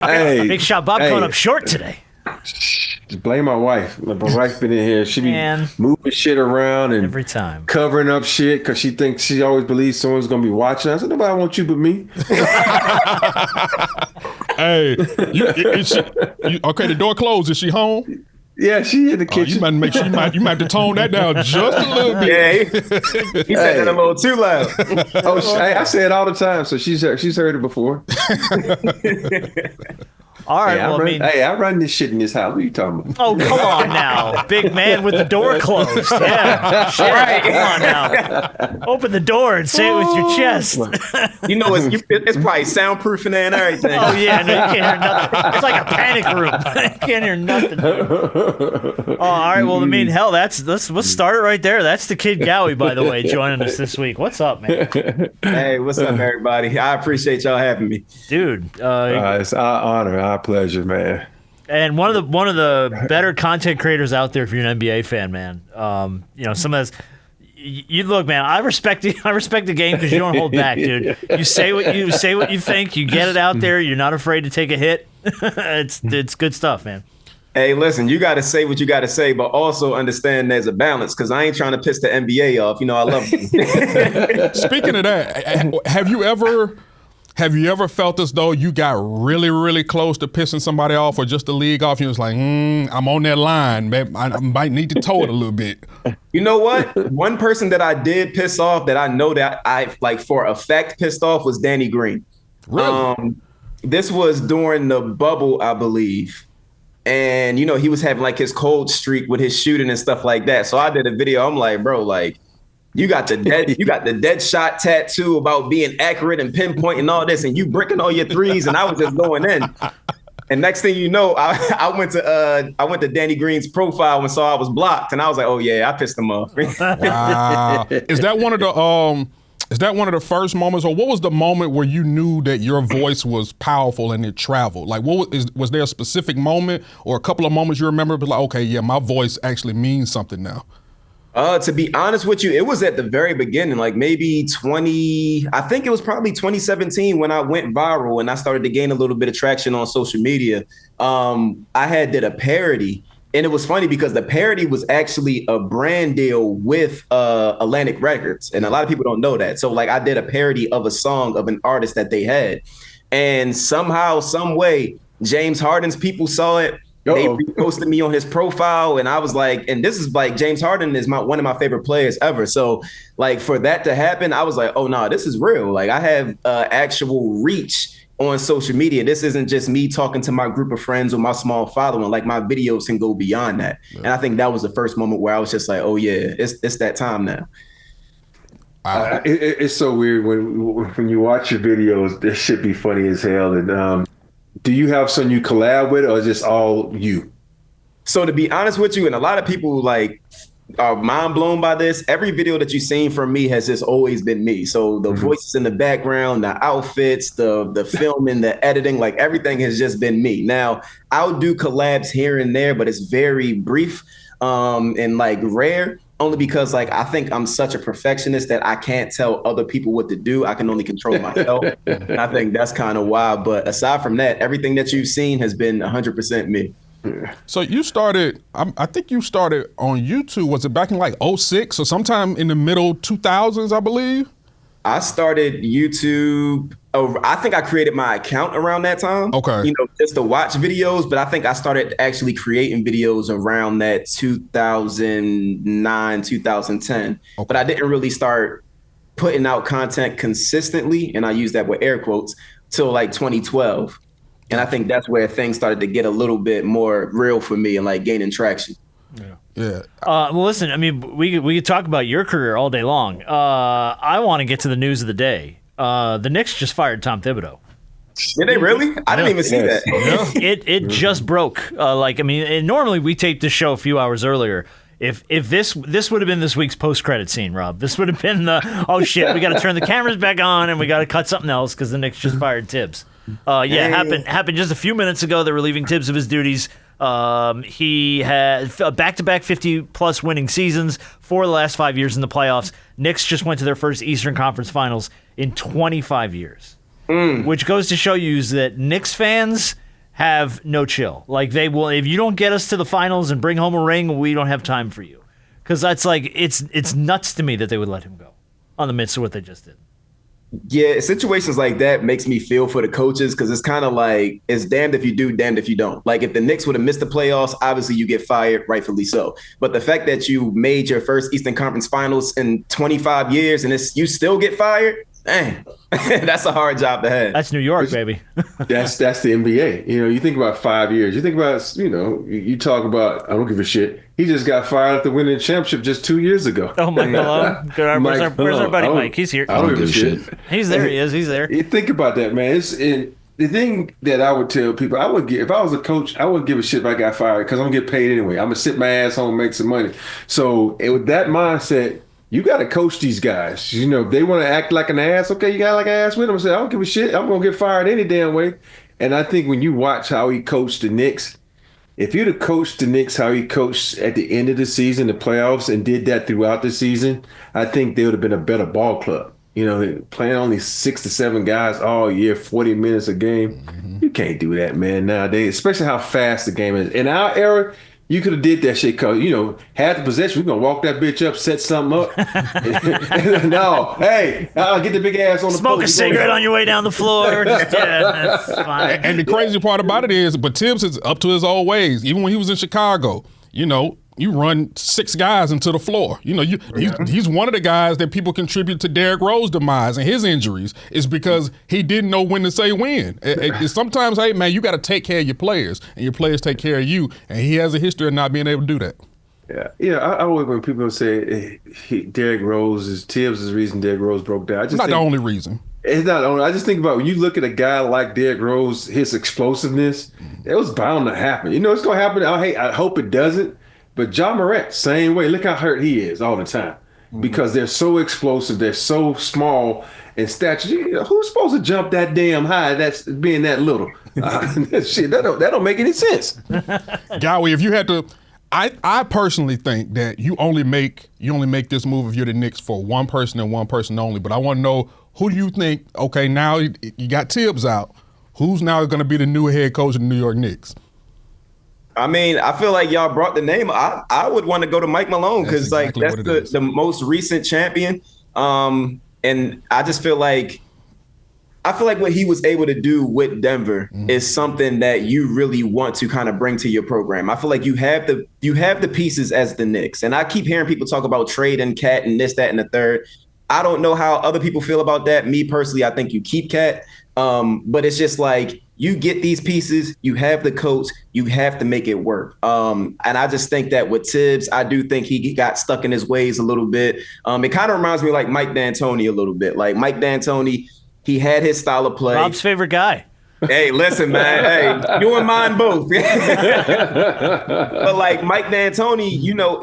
Big shot Bob coming up short today. Just blame my wife. My wife been in here. She be moving shit around and every time covering up shit because she thinks she always believes someone's gonna be watching. I said, nobody wants you but me. Hey, okay? The door closed. Is she home? Yeah, she in the kitchen. You might make sure you might have to tone that down just a little bit. Yeah, he said that a little too loud. I say it all the time, so she's heard it before. All right, I run this shit in this house. What are you talking about? Oh, come on now. Big man with the door closed. Yeah. Shit. Right. Come on now. Open the door and say it with your chest. You know, it's probably soundproofing and everything. Oh, yeah. No, you can't hear nothing. It's like a panic room. You can't hear nothing. Oh, all right. Well, I mean, hell, let's start it right there. That's the Kid Gowie, by the way, joining us this week. What's up, man? Hey, what's up, everybody? I appreciate y'all having me. Dude. It's our honor. Our pleasure, man. And one of the better content creators out there if you're an NBA fan, man. Some of this, you look, man. I respect the game because you don't hold back, dude. You say what you think. You get it out there. You're not afraid to take a hit. It's good stuff, man. Hey, listen, you got to say what you got to say, but also understand there's a balance because I ain't trying to piss the NBA off. You know, I love them. Speaking of that, have you ever felt as though you got really, really close to pissing somebody off or just the league off? You was like, I'm on that line, man. I might need to toe it a little bit. You know what? One person that I did piss off that I know that I, like, for a fact pissed off was Danny Green. Really? This was during the bubble, I believe. And, you know, he was having, like, his cold streak with his shooting and stuff like that. So I did a video. I'm like, bro, like, you got the dead shot tattoo about being accurate and pinpointing all this, and you bricking all your threes, and I was just going in. And next thing you know, I went to Danny Green's profile and saw I was blocked, and I was like, oh yeah, I pissed him off. Wow. Is that one of the first moments, or what was the moment where you knew that your voice was powerful and it traveled? Like, was there a specific moment or a couple of moments you remember? But like, okay, yeah, my voice actually means something now. To be honest with you, it was at the very beginning, like maybe I think it was probably 2017 when I went viral and I started to gain a little bit of traction on social media. I did a parody, and it was funny because the parody was actually a brand deal with Atlantic Records. And a lot of people don't know that. So like I did a parody of a song of an artist that they had. And somehow, some way, James Harden's people saw it. They reposted me on his profile, and I was like, and this is like, James Harden is one of my favorite players ever. So like for that to happen, I was like, oh no, this is real. Like I have actual reach on social media. This isn't just me talking to my group of friends or my small following. Like my videos can go beyond that. Yeah. And I think that was the first moment where I was just like, oh yeah, it's that time now. It's so weird when you watch your videos. This should be funny as hell. And do you have someone you collab with, or is this all you? So to be honest with you, and a lot of people like are mind blown by this, every video that you've seen from me has just always been me. So the voices in the background, the outfits, the filming, the editing, like everything has just been me. Now I'll do collabs here and there, but it's very brief and like rare. Only because like I think I'm such a perfectionist that I can't tell other people what to do. I can only control myself. I think that's kind of why. But aside from that, everything that you've seen has been 100% me. So you started, I think you started on YouTube. Was it back in like 2006 or sometime in the middle 2000s, I believe? I started YouTube. I think I created my account around that time. Okay. You know, just to watch videos. But I think I started actually creating videos around that 2009, 2010. Okay. But I didn't really start putting out content consistently, and I use that with air quotes, till like 2012. And I think that's where things started to get a little bit more real for me and like gaining traction. Yeah. Yeah. Well, listen, I mean, we could talk about your career all day long. I want to get to the news of the day. The Knicks just fired Tom Thibodeaux. Did they really? I didn't even see that. Yeah. It just broke. Normally we tape this show a few hours earlier. If this would have been this week's post-credit scene, Rob. This would have been oh shit, we got to turn the cameras back on and we got to cut something else because the Knicks just fired Tibbs. Happened just a few minutes ago. They're relieving Tibbs of his duties. He had back-to-back 50-plus winning seasons for the last 5 years in the playoffs. Knicks just went to their first Eastern Conference Finals in 25 years, which goes to show you that Knicks fans have no chill. Like they will, if you don't get us to the finals and bring home a ring, we don't have time for you. Because that's like it's nuts to me that they would let him go on the midst of what they just did. Yeah, situations like that makes me feel for the coaches because it's kind of like it's damned if you do, damned if you don't. Like if the Knicks would have missed the playoffs, obviously you get fired, rightfully so. But the fact that you made your first Eastern Conference Finals in 25 years and you still get fired, dang, that's a hard job to have. That's New York, baby. That's the NBA. You think about 5 years. You think about, you talk about, I don't give a shit. He just got fired after winning the championship just 2 years ago. Oh, Mike Malone. Where's our buddy Mike? He's here. I don't give a shit. He's there. He is. He's there. You think about that, man. The thing that I would tell people, if I was a coach, I wouldn't give a shit if I got fired because I'm going to get paid anyway. I'm going to sit my ass home and make some money. So with that mindset, you got to coach these guys. If they want to act like an ass, okay, you got like an ass with them. I say, I don't give a shit. I'm going to get fired any damn way. And I think when you watch how he coached the Knicks, if you'd have coached the Knicks how he coached at the end of the season, the playoffs, and did that throughout the season, I think they would have been a better ball club. Playing only 6 to 7 guys all year, 40 minutes a game. Mm-hmm. You can't do that, man, nowadays, especially how fast the game is. In our era, you could have did that shit because, had the possession. We're going to walk that bitch up, set something up. No, hey, I'll get the big ass on the Smoke a cigarette on your way down the floor. That's fine. And the crazy part about it is, but Tibbs is up to his old ways. Even when he was in Chicago, you run 6 guys into the floor. He's one of the guys that people contribute to Derrick Rose's demise and his injuries is because he didn't know when to say when. Sometimes, hey, man, you got to take care of your players, and your players take care of you. And he has a history of not being able to do that. Yeah. I always, when people say Derrick Rose Tibbs is the reason Derrick Rose broke down. It's not the only reason. It's not only. I just think about when you look at a guy like Derrick Rose, his explosiveness, it was bound to happen. It's going to happen. I hope it doesn't. But Ja Morant, same way. Look how hurt he is all the time because they're so explosive. They're so small in stature. Who's supposed to jump that damn high? That's being that little. Shit, that don't make any sense. Gowie, if you had to, I personally think that you only make this move if you're the Knicks for one person and one person only. But I want to know who do you think? Okay, now you got Tibbs out. Who's now going to be the new head coach of the New York Knicks? I mean, I feel like y'all brought the name. I would want to go to Mike Malone because that's the most recent champion. And I just feel like what he was able to do with Denver is something that you really want to kind of bring to your program. I feel like you have the pieces as the Knicks. And I keep hearing people talk about trading Cat and this, that, and the third. I don't know how other people feel about that. Me personally, I think you keep Cat. But it's just like you get these pieces, you have the coach, you have to make it work. And I just think that with Tibbs, I do think he got stuck in his ways a little bit. It kind of reminds me of like Mike D'Antoni a little bit. Like Mike D'Antoni, he had his style of play. Rob's favorite guy. Hey, listen, man. Hey, you and mine both. But like Mike D'Antoni,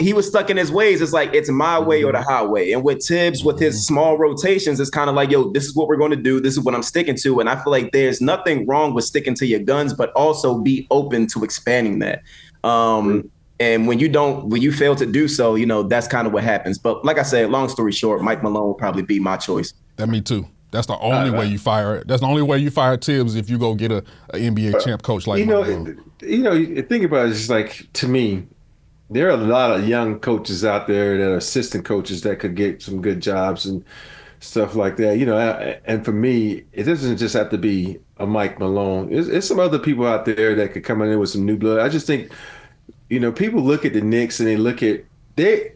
he was stuck in his ways. It's like it's my way or the highway. And with Tibbs, with his small rotations, it's kind of like, yo, this is what we're going to do. This is what I'm sticking to. And I feel like there's nothing wrong with sticking to your guns, but also be open to expanding that. And when you fail to do so, that's kind of what happens. But like I said, long story short, Mike Malone will probably be my choice. That me too. That's the only way you fire. That's the only way you fire Tibbs if you go get a NBA champ coach like Malone. Think about it. It's just like, to me, there are a lot of young coaches out there that are assistant coaches that could get some good jobs and stuff like that. And for me, it doesn't just have to be a Mike Malone. It's some other people out there that could come in with some new blood. I just think, people look at the Knicks and they look at.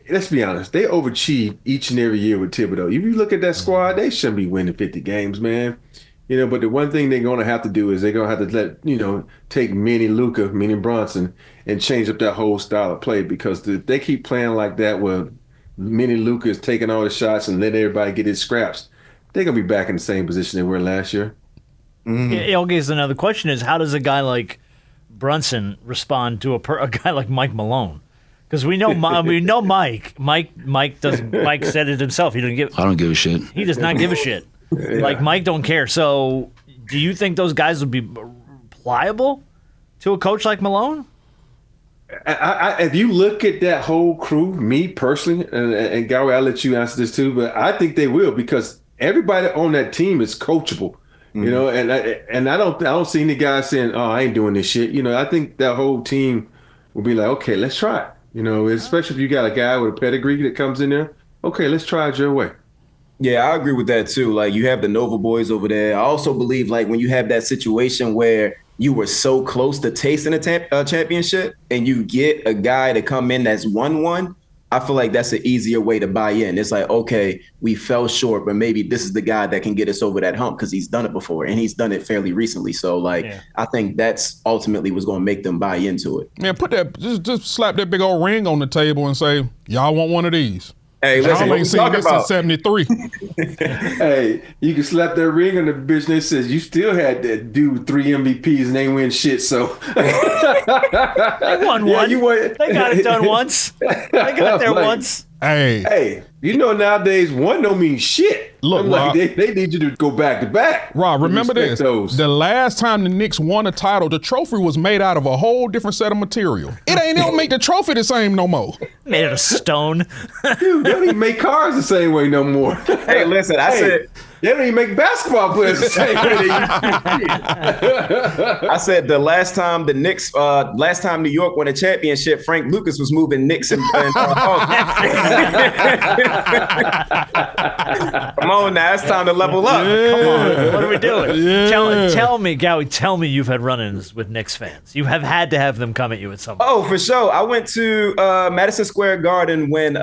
Let's be honest, they overachieve each and every year with Thibodeaux. If you look at that squad, they shouldn't be winning 50 games, man. But the one thing they're going to have to do is they're going to have to take Mini Luka, meaning Bronson, and change up that whole style of play because if they keep playing like that where Mini Luka is taking all the shots and letting everybody get his scraps, they're going to be back in the same position they were last year. Mm-hmm. Okay, so now the question is, how does a guy like Brunson respond to a guy like Mike Malone? Because we know Mike. Mike doesn't. Mike said it himself. He doesn't give. I don't give a shit. He does not give a shit. Yeah. Like Mike don't care. So, do you think those guys would be pliable to a coach like Malone? If you look at that whole crew, me personally, and Gowie, I'll let you answer this too, but I think they will because everybody on that team is coachable. You know, and I don't see any guys saying, "Oh, I ain't doing this shit." You know, I think that whole team will be like, "Okay, let's try it." You know, especially if you got a guy with a pedigree that comes in there. Okay, let's try it your way. Yeah, I agree with that too. Like you have the Nova boys over there. I also believe like when you have that situation where you were so close to tasting a championship and you get a guy to come in that's won one, I feel like that's an easier way to buy in. It's like, okay, we fell short, but maybe this is the guy that can get us over that hump because he's done it before and he's done it fairly recently. So like, I think that's ultimately what's going to make them buy into it. Man, just slap that big old ring on the table and say, y'all want one of these. Hey, listen, y'all ain't seen this since 73. Hey, you can slap that ring on the bitch that says you still had that dude 3 MVPs and they win shit, so. They won one. They got it done once. They got there once. Hey, you know nowadays one don't mean shit. Look, like Rob, they need you to go back to back. Rob, remember this. Those. The last time the Knicks won a title, the trophy was made out of a whole different set of material. They don't make the trophy the same no more. Made out of stone. Dude, they don't even make cars the same way no more. Hey, listen, I said they don't even make basketball players the same way they used to. I said the last time the Knicks, last time New York won a championship, Frank Lucas was moving Knicks and Come on now, it's time to level up. Come on, what are we doing? Yeah. Tell me, Gowie, tell me you've had run-ins with Knicks fans. You have had to have them come at you at some point. Oh, for sure. I went to Madison Square Garden when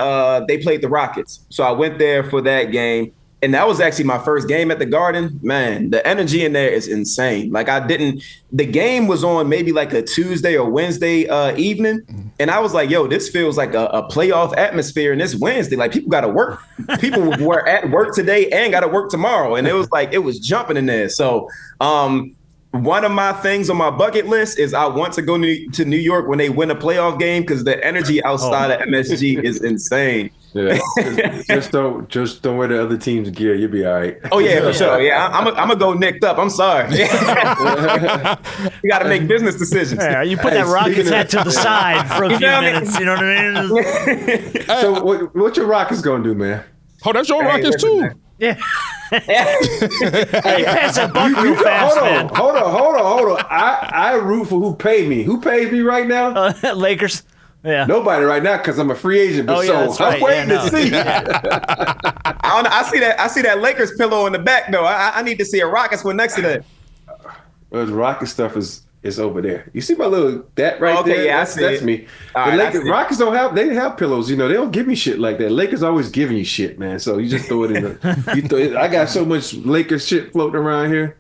they played the Rockets. So I went there for that game. And that was actually my first game at the Garden. Man, the energy in there is insane. Like the game was on maybe like a Tuesday or Wednesday evening. And I was like, yo, this feels like a playoff atmosphere. And it's Wednesday. Like people got to work. People were at work today and got to work tomorrow. And it was like, it was jumping in there. So one of my things on my bucket list is I want to go to New York when they win a playoff game because the energy outside of MSG is insane. Yeah, just don't wear the other team's gear. You'll be all right. Oh yeah, for sure. Yeah, I'm gonna go nicked up. I'm sorry. You got to make business decisions. Yeah, you put that Rockets hat to the side for a few minutes. You know what I mean? So what your Rockets gonna do, man? Oh, that's your Rockets too. Yeah. Hey, pass that buck real fast, man. Hold on. I root for who paid me. Who pays me right now? Lakers. Yeah. Nobody right now because I'm a free agent. But that's right. I'm waiting to see. I see that Lakers pillow in the back though. I need to see a Rockets one next to that. Well, the Rockets stuff is over there. You see my little that right there? Yeah, that's me. All the right, Rockets don't have pillows. You know, they don't give me shit like that. Lakers always giving you shit, man. So you just throw it in I got so much Lakers shit floating around here.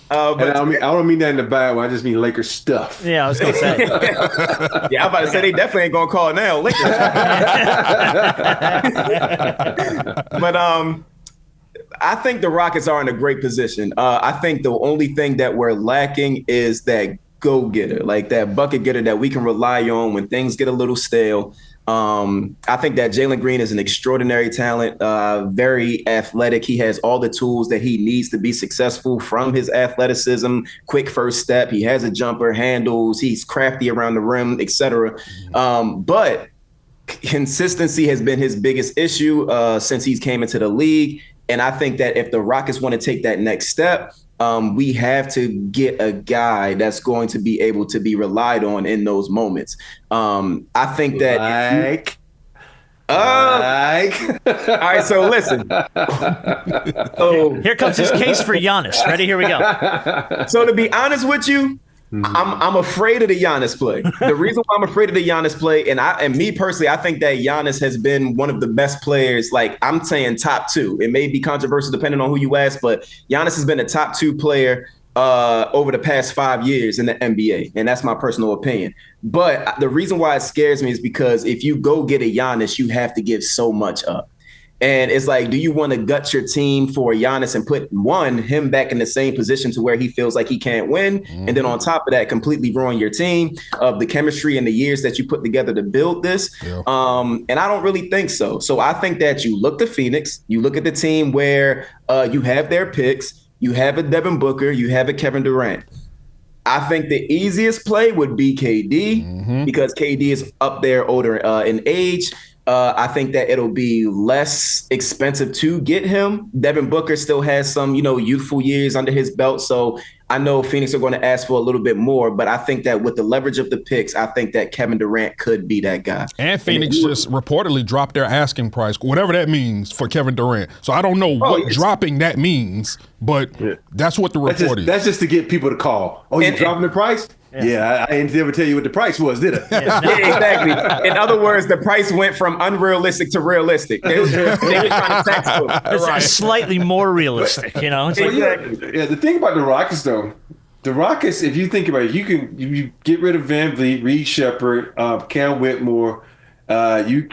But I don't mean that in the bad way. I just mean Lakers stuff. Yeah, I was gonna say. Yeah, I'm about to say they definitely ain't gonna call now Lakers. But I think the Rockets are in a great position. I think the only thing that we're lacking is that go-getter, like that bucket getter that we can rely on when things get a little stale. I think that Jalen Green is an extraordinary talent, very athletic. He has all the tools that he needs to be successful from his athleticism, quick first step. He has a jumper, handles, he's crafty around the rim, etc. But consistency has been his biggest issue since he's came into the league. And I think that if the Rockets want to take that next step, we have to get a guy that's going to be able to be relied on in those moments. I think that all right, so listen. Here comes his case for Giannis. Ready? Here we go. So to be honest with you, I'm afraid of the Giannis play. The reason why I'm afraid of the Giannis play, and me personally, I think that Giannis has been one of the best players. Like I'm saying, top two. It may be controversial depending on who you ask, but Giannis has been a top two player over the past 5 years in the NBA, and that's my personal opinion. But the reason why it scares me is because if you go get a Giannis, you have to give so much up. And it's like, do you want to gut your team for Giannis and put him back in the same position to where he feels like he can't win? Mm-hmm. And then on top of that, completely ruin your team of the chemistry and the years that you put together to build this. Yeah. And I don't really think so. So I think that you look to Phoenix, you look at the team where you have their picks, you have a Devin Booker, you have a Kevin Durant. I think the easiest play would be KD because KD is up there older in age. I think that it'll be less expensive to get him. Devin Booker still has some, youthful years under his belt. So I know Phoenix are going to ask for a little bit more, but I think that with the leverage of the picks, I think that Kevin Durant could be that guy. And Phoenix just reportedly dropped their asking price, whatever that means for Kevin Durant. So I don't know what dropping that means, but that's what the report is. That's just to get people to call. Oh, you're dropping the price? Yeah, I didn't ever tell you what the price was, did I? Yeah, exactly. In other words, the price went from unrealistic to realistic. They were trying to tax It's slightly more realistic, It's the thing about the Rockets, though, if you think about it, you get rid of Van Vliet, Reed Shepherd, Cam Whitmore, you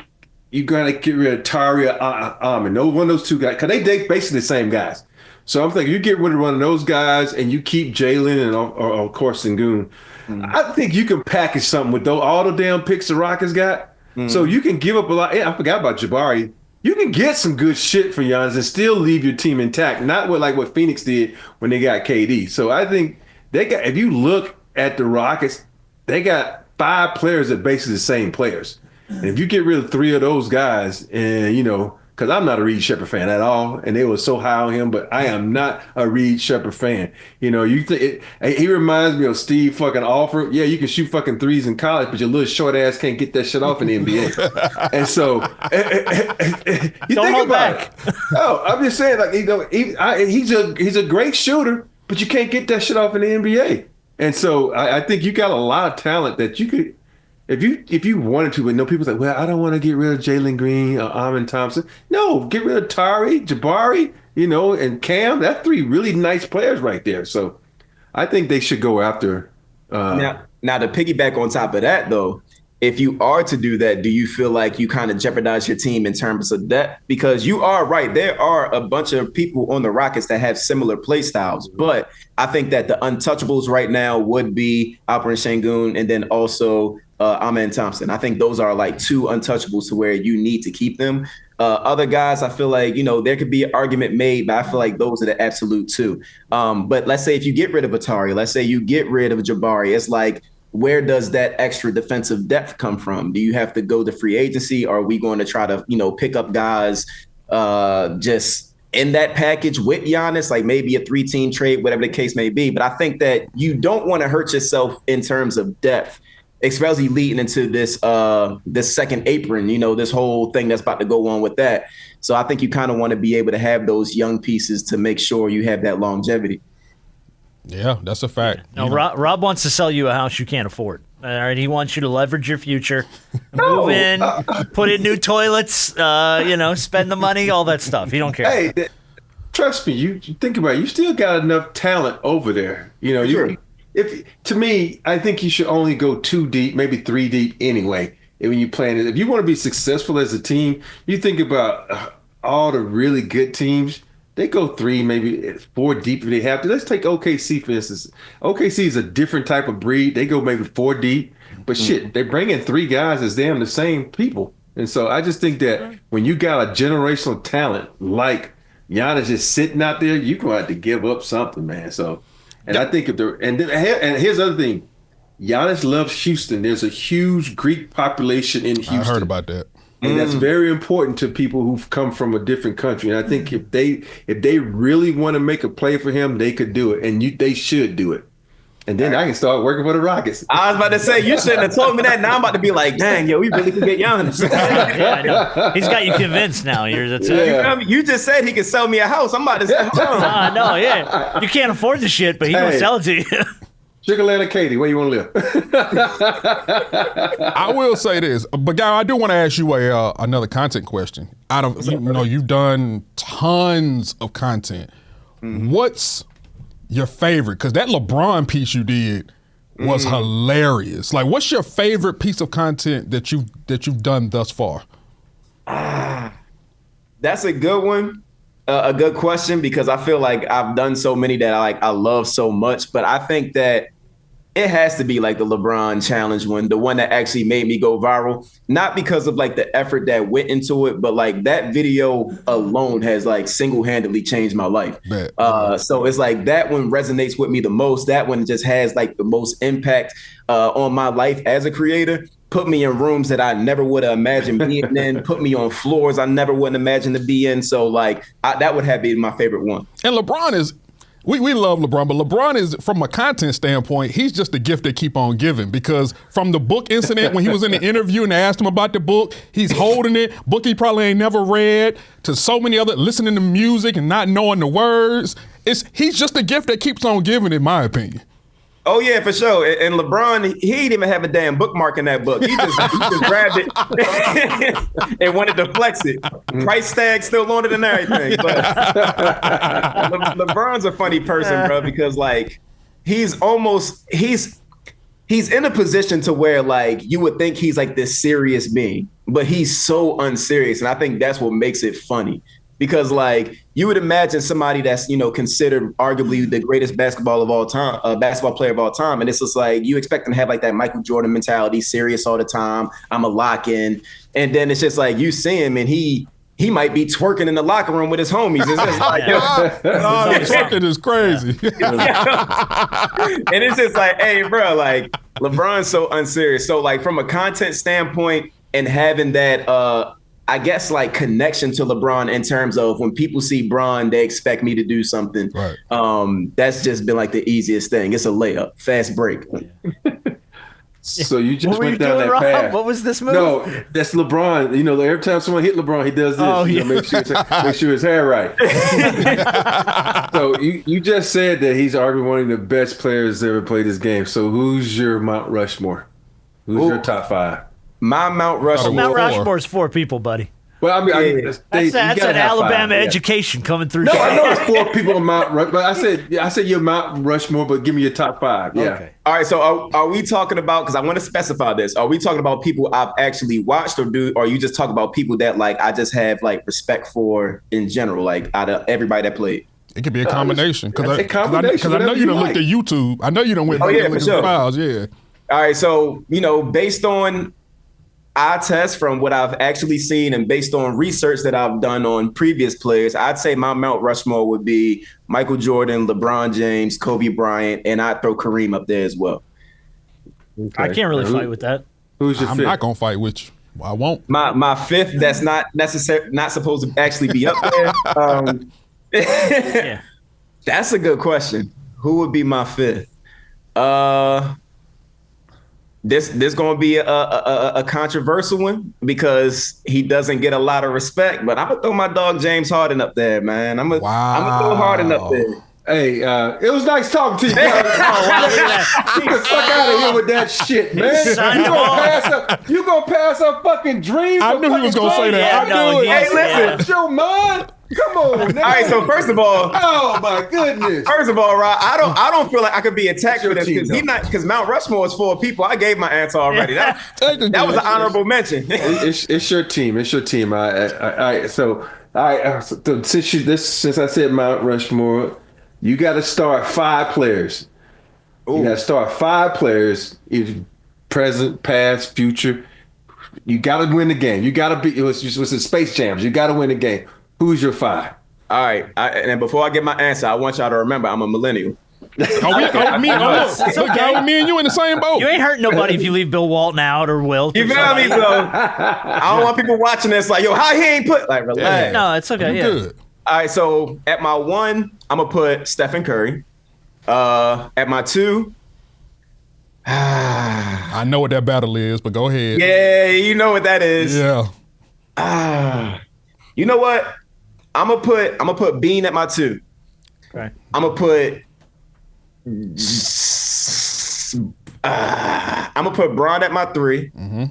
gotta get rid of Tari Ahmed. No one of those two guys, because they basically the same guys. So I'm thinking you get rid of one of those guys and you keep Jalen and or of course Sengun. I think you can package something with all the damn picks the Rockets got. So you can give up a lot. I forgot about Jabari. You can get some good shit for Giannis and still leave your team intact. Not what Phoenix did when they got KD. So I think if you look at the Rockets, they got 5 players that are basically the same players. And if you get rid of 3 of those guys and, because I'm not a Reed Shepherd fan at all, and they were so high on him, but I am not a Reed Shepherd fan. He reminds me of Steve fucking Alford. Yeah, you can shoot fucking threes in college, but your little short ass can't get that shit off in the NBA. And so, you don't think hold about back. it. No, I'm just saying, he's a great shooter, but you can't get that shit off in the NBA. And so, I think you got a lot of talent that you could. If you wanted to, but people say, well, I don't want to get rid of Jalen Green or Amin Thompson. No, get rid of Tari, Jabari, and Cam. That's 3 really nice players right there. So I think they should go after. Now to piggyback on top of that, though, if you are to do that, do you feel like you kind of jeopardize your team in terms of depth? Because you are right. There are a bunch of people on the Rockets that have similar play styles. But I think that the untouchables right now would be Alperen Sengun and then also Amen Thompson. I think those are like 2 untouchables to where you need to keep them. Other guys, I feel like, there could be an argument made, but I feel like those are the absolute 2. But let's say if you get rid of Atari, let's say you get rid of Jabari, it's like, where does that extra defensive depth come from? Do you have to go to free agency? Or are we going to try to, pick up guys just in that package with Giannis, like maybe a 3-team trade, whatever the case may be? But I think that you don't want to hurt yourself in terms of depth, especially leading into this second apron, this whole thing that's about to go on with that. So I think you kind of want to be able to have those young pieces to make sure you have that longevity. Yeah, that's a fact. No, Rob wants to sell you a house you can't afford. All right, he wants you to leverage your future, move in, put in new toilets, spend the money, all that stuff. He don't care. Hey, trust me, you think about it, you still got enough talent over there. Sure. To me, I think you should only go 2 deep, maybe 3 deep anyway. When you plan it, if you want to be successful as a team, you think about all the really good teams. They go 3, maybe 4 deep if they have to. Let's take OKC, for instance. OKC is a different type of breed. They go maybe 4 deep. But shit, they bring in 3 guys as damn the same people. And so I just think that when you got a generational talent like Giannis just sitting out there, you're going to have to give up something, man. So, and I think and here's the other thing. Giannis loves Houston. There's a huge Greek population in Houston. I heard about that. And that's very important to people who've come from a different country. And I think if they really want to make a play for him, they could do it. And they should do it. And then I can start working for the Rockets. I was about to say, you shouldn't have told me that. Now I'm about to be like, dang, yo, we really could get Giannis. Yeah, I know. He's got you convinced now. You just said he could sell me a house. I'm about to say, no, yeah. You can't afford the shit, but he will sell it to you. Sugarland and Katie, where you want to live? I will say this, but Guy, I do want to ask you another content question. Out of you've done tons of content. What's your favorite? Because that LeBron piece you did was hilarious. Like, what's your favorite piece of content that you've done thus far? That's a good one. A good question, because I feel like I've done so many that I love so much. But I think that it has to be like the LeBron challenge one, the one that actually made me go viral. Not because of like the effort that went into it, but like that video alone has like single-handedly changed my life. So it's like that one resonates with me the most. That one just has like the most impact on my life as a creator. put me in rooms that I never would have imagined being in, put me on floors I never would have imagined to be in. So like that would have been my favorite one. And LeBron is, we love LeBron, but LeBron is, from a content standpoint, he's just a gift that keep on giving, because from the book incident, when he was in the interview and they asked him about the book, he's holding it, book he probably ain't never read, to so many other, listening to music and not knowing the words. He's just a gift that keeps on giving, in my opinion. Oh yeah, for sure. And LeBron, he didn't even have a damn bookmark in that book. He just grabbed it and wanted to flex it. Price tag still on it and everything. But LeBron's a funny person, bro, because like he's in a position to where like you would think he's like this serious being, but he's so unserious, and I think that's what makes it funny. Because like you would imagine somebody that's, you know, considered arguably the greatest basketball player of all time. And it's just like you expect them to have like that Michael Jordan mentality, serious all the time. I'm a lock in. And then it's just like you see him and he might be twerking in the locker room with his homies. It's just like, Twerking is crazy. And it's just like, hey, bro, like LeBron's so unserious. So like from a content standpoint and having that I guess like connection to LeBron in terms of when people see Bron, they expect me to do something. Right. That's just been like the easiest thing. It's a layup, fast break. So you just What were you went down doing, that Rob? path. What was this move? No, that's LeBron. You know, every time someone hit LeBron, he does this. Oh, You yeah. know, make sure his hair right. So you just said that he's arguably one of the best players that ever played this game. So who's your Mount Rushmore? Who's your top five? My Mount Rushmore. Mount Four. Rushmore's 4 people, buddy. Well, I mean, That's an Alabama education coming through. No, I know it's 4 people on Mount Rushmore, but I said your Mount Rushmore, but give me your top 5. Yeah. Okay. All right, so are we talking about, because I want to specify this, are we talking about people I've actually watched, or you just talk about people that like I just have like respect for in general, like out of everybody that played? It could be a combination. Because I know whatever you you done like. looked at YouTube. I know you done went Oh, yeah, look for at sure. the files. Yeah. All right, so, you know, based on eye test from what I've actually seen and based on research that I've done on previous players, I'd say my Mount Rushmore would be Michael Jordan, LeBron James, Kobe Bryant, and I'd throw Kareem up there as well. Okay. I can't really fight with that. Who's your I'm fifth? not going to fight with you. I won't. My fifth, that's not supposed to actually be up there. Yeah. That's a good question. Who would be my fifth? This gonna be a controversial one because he doesn't get a lot of respect. But I'm gonna throw my dog James Harden up there, man. I'm gonna throw Harden up there. Hey, it was nice talking to you. Oh, wow, look at that. Get the fuck out of here with that shit, man. Sign him off. You gonna pass up fucking dreams? I knew he was going to say that. Yeah, I no, knew it. he's- Hey, listen. yeah. What's your mind? Come on, now. All right, so first of all, Oh my goodness. Rob, I don't feel like I could be attacked It's with your this team, because Mount Rushmore is 4 people. I gave my answer already. That was an honorable mention. It's your team. It's your team. So since I said Mount Rushmore, you got to start 5 players. You got to start 5 players, either present, past, future. You got to win the game. You got to be. It was the Space Jams. You got to win the game. Who's your 5? All right, and before I get my answer, I want y'all to remember I'm a millennial. Me and you in the same boat. You ain't hurting nobody if you leave Bill Walton out or Wilt. You feel me? So I don't want people watching this like, yo, how he ain't put like relax. No, it's okay. Yeah. Good. All right, so at my 1, I'm gonna put Stephen Curry. At my 2, I know what that battle is, but go ahead. yeah, you know what that is. Yeah. You know what? I'm gonna put Bean at my 2. Okay. I'm gonna put Bron at my 3. Mm-hmm.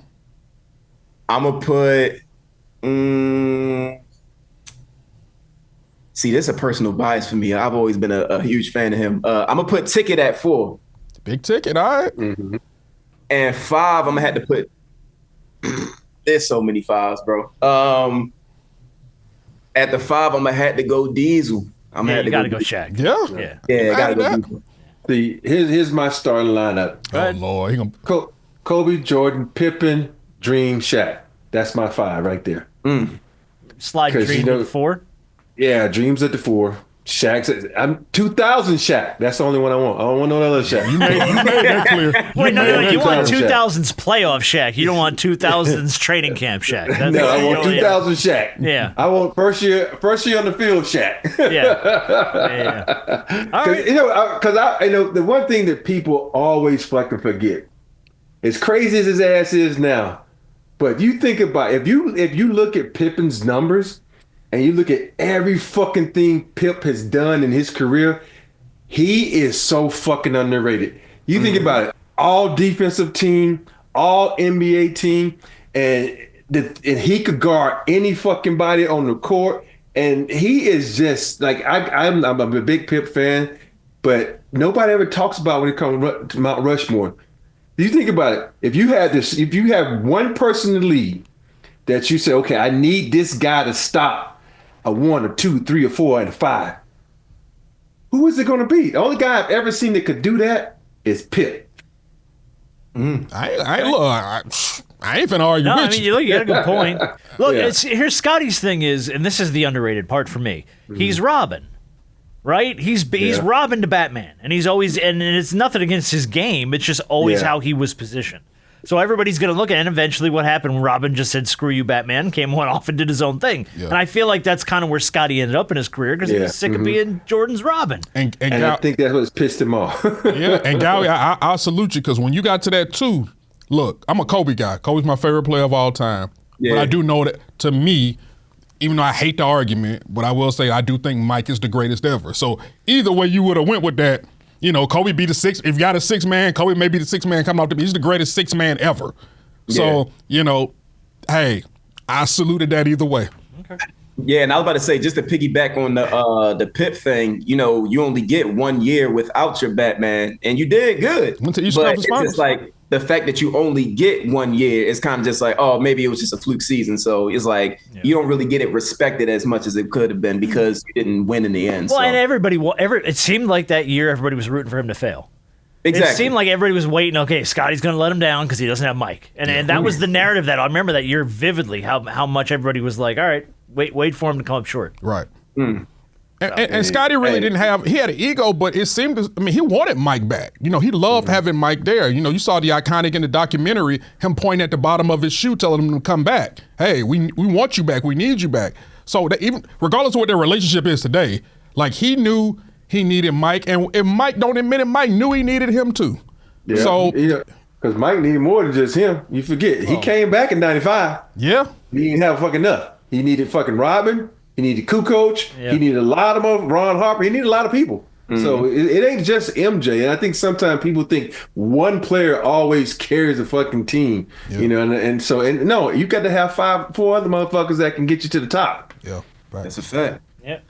I'm gonna put. See, this is a personal bias for me. I've always been a huge fan of him. I'm gonna put Ticket at 4. Big ticket, all right. Mm-hmm. And 5, I'm gonna have to put. There's so many 5s, bro. At the 5, I'm gonna have to go Diesel. Yeah, you got to go Shaq. Yeah. Yeah, gotta go that. Diesel. See, here's my starting lineup. Oh, Lord. He gonna... Kobe, Jordan, Pippen, Dream, Shaq. That's my 5 right there. Slide 'Cause Dream you know- at 4. Yeah, Dream's at the 4. Shaq says, I'm 2000 Shaq. That's the only one I want. I don't want no other Shaq. You made that clear. Wait, no, you want 2000 2000's playoff Shaq. You don't want 2000's training camp Shaq. That's No, I want 2000 Shaq. Yeah. I want first year on the field Shaq. Yeah. All right. Because the one thing that people always fucking forget, as crazy as his ass is now, but you think about if you look at Pippen's numbers and you look at every fucking thing Pip has done in his career, he is so fucking underrated. You think about it, all defensive team, all NBA team, and he could guard any fucking body on the court. And he is just like I'm a big Pip fan, but nobody ever talks about when it comes to Mount Rushmore. You think about it. If you have one person in the league that you say, okay, I need this guy to stop a 1 or 2, 3 or 4 and a 5, who is it going to be? The only guy I've ever seen that could do that is Pip. I ain't finna argue with you. You got a good point. Look, here's Scotty's thing is, and this is the underrated part for me. He's Robin, right? He's Robin to Batman, and he's always, and it's nothing against his game. It's just always how he was positioned. So everybody's going to look at it, and eventually what happened when Robin just said, screw you, Batman, went off and did his own thing. Yeah. And I feel like that's kind of where Scotty ended up in his career because he was sick of being Jordan's Robin. And I think that's what's pissed him off. Yeah, and Gowie, I'll salute you because when you got to that too, look, I'm a Kobe guy. Kobe's my favorite player of all time. Yeah. But I do know that, to me, even though I hate the argument, but I will say I do think Mike is the greatest ever. So either way you would have went with that, Kobe be the sixth. If you got a sixth man, Kobe may be the sixth man coming out to me. He's the greatest sixth man ever. So, hey, I saluted that either way. Okay. Yeah, and I was about to say, just to piggyback on the Pip thing, you only get 1 year without your Batman, and you did good. Went to East but Conference Finals. It's like the fact that you only get 1 year is kind of just like, oh, maybe it was just a fluke season. So it's like you don't really get it respected as much as it could have been because you didn't win in the end. Well, and it seemed like that year everybody was rooting for him to fail. Exactly. It seemed like everybody was waiting, okay, Scotty's going to let him down because he doesn't have Mike. And that was the narrative that I remember that year vividly, how much everybody was like, all right, wait for him to come up short. Right. And Scotty really didn't have, he had an ego, but it seemed he wanted Mike back. He loved having Mike there. You saw the iconic in the documentary, him pointing at the bottom of his shoe, telling him to come back. Hey, we want you back. We need you back. So that even regardless of what their relationship is today, like he knew he needed Mike, and if Mike don't admit it, Mike knew he needed him too. Yeah. So because Mike needed more than just him. You forget he came back in '95. Yeah, he didn't have fucking enough. He needed fucking Robin. He needed Kukoc. Yeah. He needed a lot of them. Ron Harper. He needed a lot of people. So it ain't just MJ. And I think sometimes people think one player always carries a fucking team. Yeah. And no, you got to have 4 other motherfuckers that can get you to the top. Yeah, right. That's a fact. Yeah.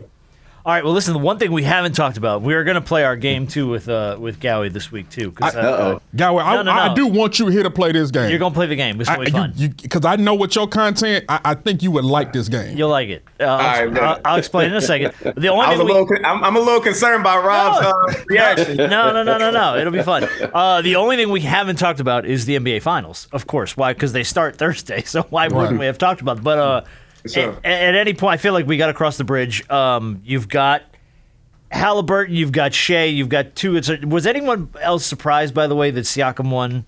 All right, well, listen, the one thing we haven't talked about, we are going to play our game, too, with Gowie this week, too. Gowie, I do want you here to play this game. You're going to play the game. It's going to be fun. Because I know what your content, I think you would like this game. You'll like it. I'll explain in a second. The only I'm a little concerned about Rob's reaction. No. It'll be fun. The only thing we haven't talked about is the NBA Finals, of course. Why? Because they start Thursday, so why wouldn't we have talked about it? But at any point, I feel like we got to cross the bridge. You've got Halliburton, you've got Shea, you've got two. Was anyone else surprised, by the way, that Siakam won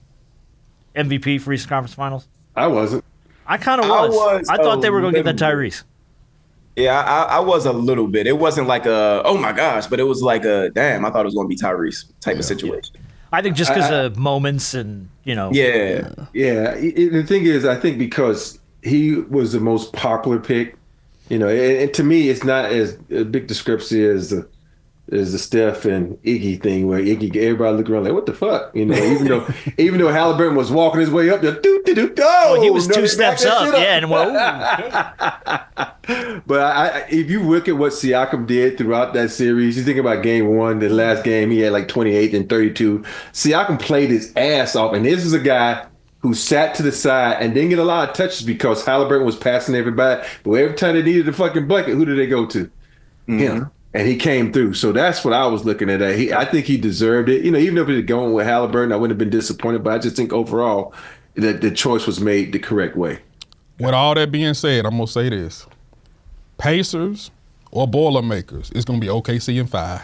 MVP for Eastern Conference Finals? I wasn't. I kind of was. I thought they were going to get that Tyrese. Yeah, I was a little bit. It wasn't like a, oh my gosh, but it was like a, damn, I thought it was going to be Tyrese type of situation. Yeah. I think just because of moments and, Yeah. The thing is, I think because he was the most popular pick, and to me, it's not as a big discrepancy as the Steph and Iggy thing, where everybody look around like, what the fuck, even though Halliburton was walking his way up there, he was 2 steps up, and But if you look at what Siakam did throughout that series, you think about game 1, the last game, he had like 28 and 32. Siakam played his ass off, and this is a guy who sat to the side and didn't get a lot of touches because Halliburton was passing everybody. But every time they needed a fucking bucket, who did they go to? Him. And he came through. So that's what I was looking at. I think he deserved it. Even if it had gone with Halliburton, I wouldn't have been disappointed. But I just think overall that the choice was made the correct way. With all that being said, I'm going to say this. Pacers or Boilermakers, it's going to be OKC in 5.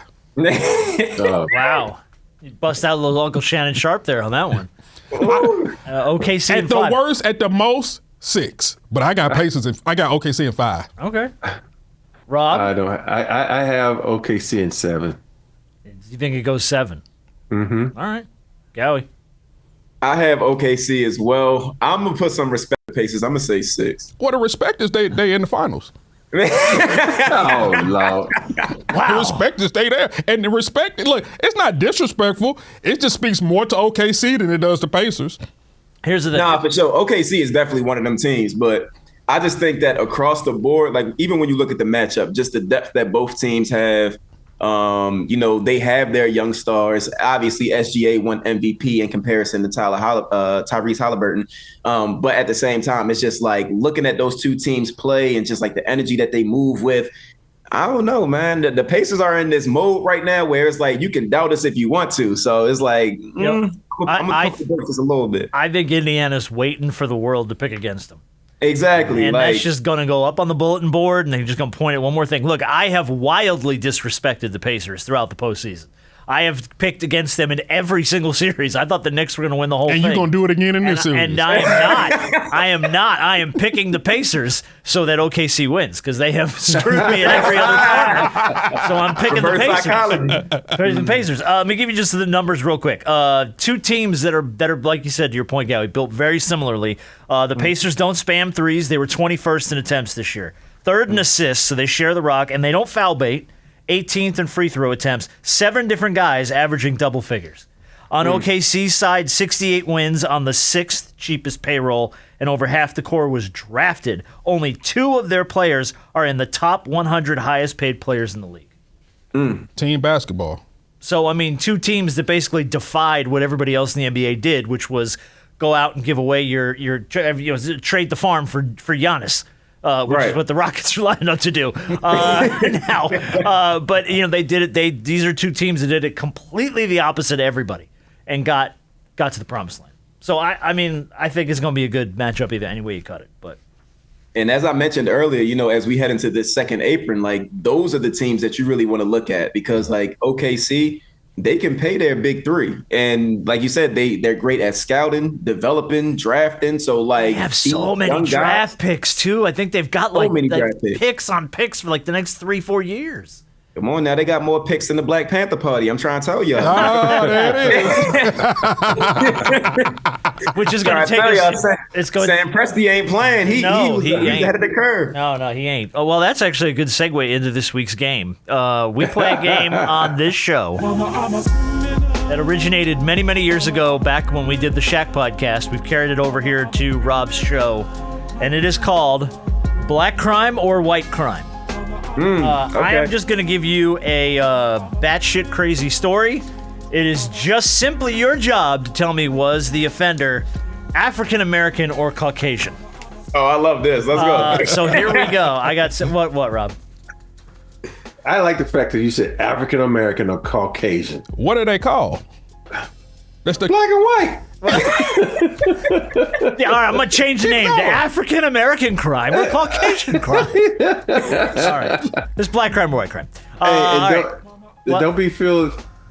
Wow. You bust out a little Uncle Shannon Sharp there on that one. OKC At in the 5. worst, at the most, 6. But I got Pacers. I got OKC in 5. Okay. Rob? I have OKC in 7. You think it goes 7? Mm-hmm. All right. Gowie? I have OKC as well. I'm going to put some respect to Pacers. I'm going to say 6. Well, the respect is they in the finals. Oh, Lord. The respect is they there. And the respect, look, it's not disrespectful. It just speaks more to OKC than it does to Pacers. Here's the thing. Nah, for sure. OKC is definitely one of them teams, but I just think that across the board, like even when you look at the matchup, just the depth that both teams have, they have their young stars. Obviously, SGA won MVP in comparison to Tyrese Halliburton. But at the same time, it's just like looking at those two teams play and just like the energy that they move with. I don't know, man. The Pacers are in this mode right now where it's like you can doubt us if you want to. So it's like I'm going to pump this a little bit. I think Indiana's waiting for the world to pick against them. Exactly. And that's just going to go up on the bulletin board, and they're just going to point at one more thing. Look, I have wildly disrespected the Pacers throughout the postseason. I have picked against them in every single series. I thought the Knicks were going to win the whole thing. And you're going to do it again in this series. And I am not. I am not. I am picking the Pacers so that OKC wins because they have screwed me at every other corner. So I'm picking the Pacers. Picking the Pacers. Let me give you just the numbers real quick. Two teams that are, like you said, to your point, Gowie, built very similarly. The Pacers don't spam threes. They were 21st in attempts this year. Third in assists, so they share the rock, and they don't foul bait. 18th in free throw attempts, 7 different guys averaging double figures. On OKC's side, 68 wins on the 6th cheapest payroll, and over half the core was drafted. Only 2 of their players are in the top 100 highest paid players in the league. Team basketball. So, I mean, 2 teams that basically defied what everybody else in the NBA did, which was go out and give away your trade the farm for Giannis. Which is what the Rockets are lining up to do now. But they did it. These are 2 teams that did it completely the opposite of everybody, and got to the promised land. So I think it's going to be a good matchup either any way you cut it. And as I mentioned earlier, as we head into this second apron, like those are the teams that you really want to look at because like OKC. They can pay their big 3. And like you said, they're great at scouting, developing, drafting. So like they have so many draft picks too. I think they've got like picks on picks for like the next 3-4 years. Come on now, they got more picks than the Black Panther Party. I'm trying to tell you. Oh, there it is. Which is going to take us. Sam Presti ain't playing. He's ahead of the curve. No, he ain't. Oh, well, that's actually a good segue into this week's game. We play a game on this show that originated many, many years ago, back when we did the Shaq podcast. We've carried it over here to Rob's show, and it is called Black Crime or White Crime. Okay. I am just going to give you a batshit crazy story. It is just simply your job to tell me, was the offender African American or Caucasian? Oh, I love this. Let's go. So here we go. I got what, Rob? I like the fact that you said African American or Caucasian. What are they called? That's the black and white. Yeah, all right, I'm going to change the name to African American crime or Caucasian crime. All right. This black crime or white crime.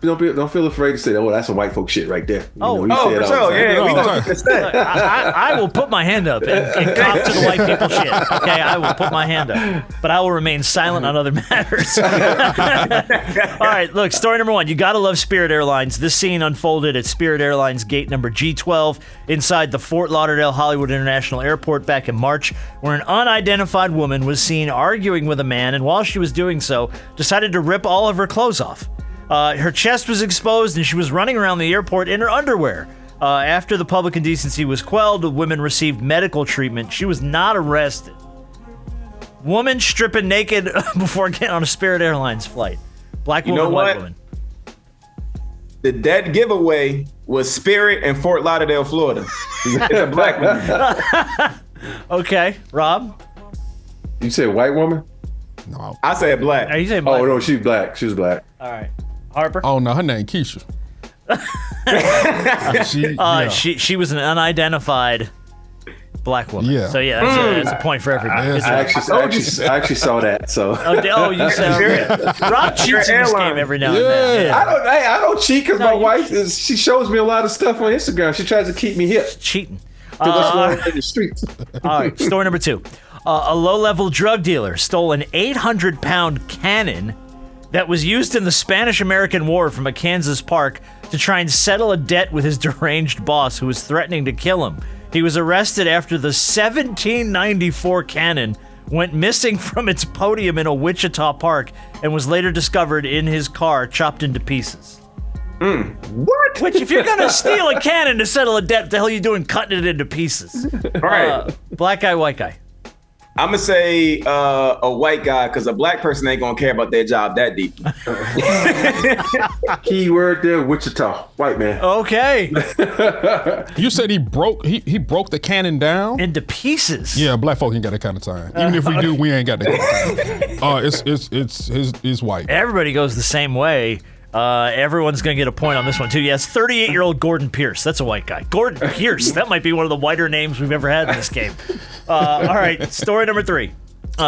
Don't feel afraid to say, "Oh, that's a white folk shit right there." For sure. Yeah, I will put my hand up and cop to the white people shit. Okay, I will put my hand up, but I will remain silent on other matters. All right, look, story number 1. You gotta love Spirit Airlines. This scene unfolded at Spirit Airlines gate number G12 inside the Fort Lauderdale Hollywood International Airport back in March, where an unidentified woman was seen arguing with a man, and while she was doing so, decided to rip all of her clothes off. Her chest was exposed, and she was running around the airport in her underwear. After the public indecency was quelled, the woman received medical treatment. She was not arrested. Woman stripping naked before getting on a Spirit Airlines flight. Black woman, white woman. The dead giveaway was Spirit in Fort Lauderdale, Florida. It's a black woman. Okay, Rob? You said white woman? No. I said black. You say black? Oh, no, she's black. She was black. All right. Harper? Oh, no, her name Keisha. She was an unidentified Black woman. Yeah. So yeah, that's a point for everybody. Yes. I actually saw that. So You said Rob cheats in this game every now and then. Yeah. I don't cheat because my wife she shows me a lot of stuff on Instagram. She tries to keep me hip. Cheating. To what's going on in the streets. All right, story number 2. A low-level drug dealer stole an 800-pound cannon that was used in the Spanish-American War from a Kansas park to try and settle a debt with his deranged boss who was threatening to kill him. He was arrested after the 1794 cannon went missing from its podium in a Wichita park and was later discovered in his car, chopped into pieces. What? Which, if you're gonna steal a cannon to settle a debt, what the hell are you doing cutting it into pieces? All right. Black guy, white guy. I'm gonna say a white guy because a black person ain't gonna care about their job that deep. Key word there, Wichita. White man. Okay. You said he broke the cannon down? Into pieces. Yeah, black folk ain't got that kind of time. Even if we do, we ain't got that kind of time. It's white. Everybody goes the same way. Everyone's going to get a point on this one, too. Yes, 38-year-old Gordon Pierce. That's a white guy. Gordon Pierce. That might be one of the whiter names we've ever had in this game. All right, story number 3.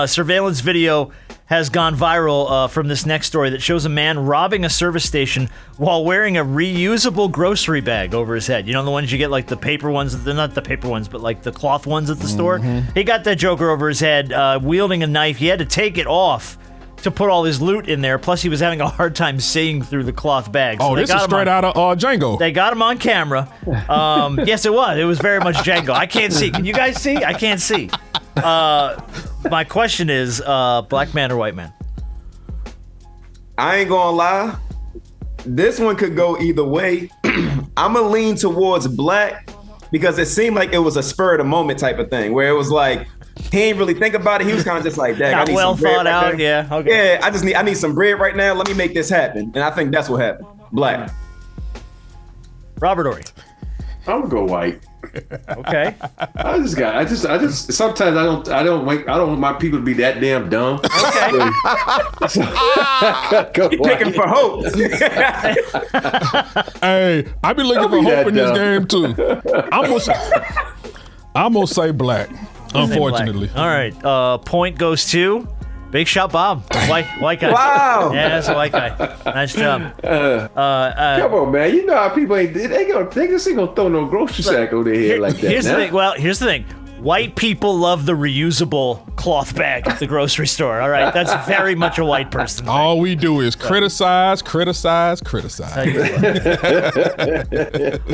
Surveillance video has gone viral from this next story that shows a man robbing a service station while wearing a reusable grocery bag over his head. You know, the ones you get, like the paper ones. They're not the paper ones, but like the cloth ones at the store. He got that joker over his head, wielding a knife. He had to take it off to put all his loot in there. Plus, he was having a hard time seeing through the cloth bag. So this is straight out of Django. They got him on camera. Yes, it was. It was very much Django. I can't see. Can you guys see? I can't see. My question is, black man or white man? I ain't gonna lie. This one could go either way. I'm gonna lean towards black because it seemed like it was a spur of the moment type of thing where it was like, he ain't really think about it. He was kind of just like, "Dang, I need well some bread thought right out." now. Yeah. Okay. Yeah, I need some bread right now. Let me make this happen. And I think that's what happened. Black. Robert Ory. I'm gonna go white. Okay. I just sometimes I don't want my people to be that damn dumb. Okay. You're picking for hope. Hey, I be looking for hope in this game too. I'm gonna say black. Unfortunately. All right. Point goes to Big Shot Bob. White guy. Wow. Yeah, that's a white guy. Nice job. Come on, man. You know how people ain't they just ain't gonna throw no grocery sack over their head like that. Here's the thing. Well, here's the thing. White people love the reusable cloth bag at the grocery store. All right, that's very much a white person thing. All we do is criticize. All